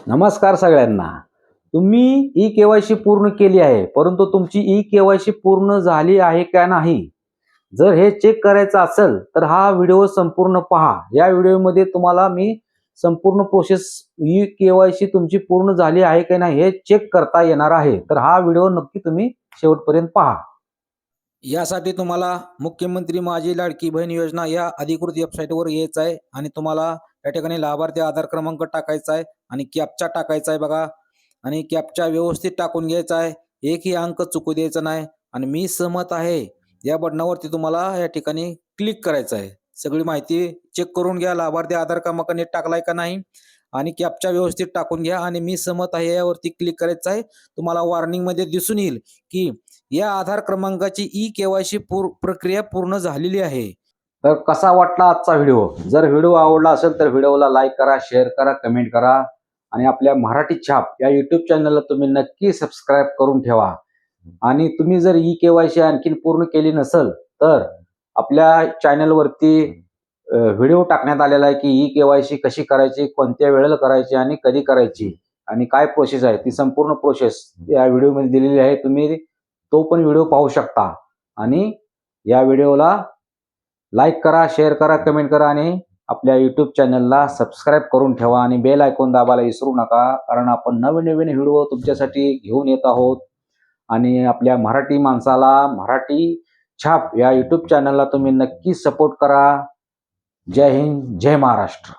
नमस्कार सगळ्यांना. तुम्ही ई केवायसी पूर्ण केली आहे, परंतु तुमची ई केवायसी पूर्ण झाली आहे का नाही, जर हे चेक करायचं असेल तर हा व्हिडिओ संपूर्ण पहा. या व्हिडिओमध्ये तुम्हाला मी संपूर्ण प्रोसेस ई केवायसी तुमची पूर्ण झाली आहे की नाही हे चेक करता येणार आहे. तर हा व्हिडिओ नक्की तुम्ही शेवटपर्यंत पहा. यासाठी तुम्हाला मुख्यमंत्री माझी लाडकी बहीण योजना या अधिकृत वेबसाईटवर यायचं आहे आणि तुम्हाला या ठिकाणी लाभार्थी आधार क्रमांक टाकायचा आहे आणि कॅप्चा टाकायचा आहे बघा. आणि कॅप्चा व्यवस्थित टाकून घ्यायचा आहे, एकही अंक चुकू द्यायचा नाही. आणि मी सहमत आहे या बटनावरती तुम्हाला या ठिकाणी क्लिक करायचं आहे. सगळी माहिती चेक करून घ्या, लाभार्थी आधार क्रमांक नीट टाकलाय का नाही आणि कॅप्चा व्यवस्थित टाकून घ्या आणि मी सहमत आहे यावरती क्लिक करायचं आहे. तुम्हाला वॉर्निंग मध्ये दिसून येईल की या आधार क्रमांकाची ई केवायसी प्रक्रिया पूर्ण झालेली आहे. तर कसा वाटला आजचा व्हिडिओ? जर व्हिडिओ आवडला असेल तर व्हिडिओला लाईक करा, शेअर करा, कमेंट करा आणि आपल्या मराठी छाप या यूट्यूब चॅनलला तुम्ही नक्की सबस्क्राईब करून ठेवा. आणि तुम्ही जर ई केवायसी आणखीन पूर्ण केली नसेल तर आपल्या चॅनलवरती व्हिडिओ टाकण्यात आलेला आहे की ई केवायसी कशी करायची, कोणत्या वेळेला करायची आणि कधी करायची आणि काय प्रोसेस आहे, ती संपूर्ण प्रोसेस या व्हिडिओमध्ये दिलेली आहे. तुम्ही तो पण व्हिडिओ पाहू शकता. आणि या व्हिडिओला लाईक करा, शेअर करा, कमेंट करा आणि आपल्या यूट्यूब चॅनलला सबस्क्राईब करून ठेवा आणि बेल आयकॉन दाबायला विसरू नका, कारण आपण नवीन नवीन व्हिडिओ तुमच्यासाठी घेऊन येत आहोत. आणि आपल्या मराठी माणसाला मराठी छाप या यूट्यूब चॅनलला तुम्ही नक्की सपोर्ट करा. जय हिंद, जय महाराष्ट्र.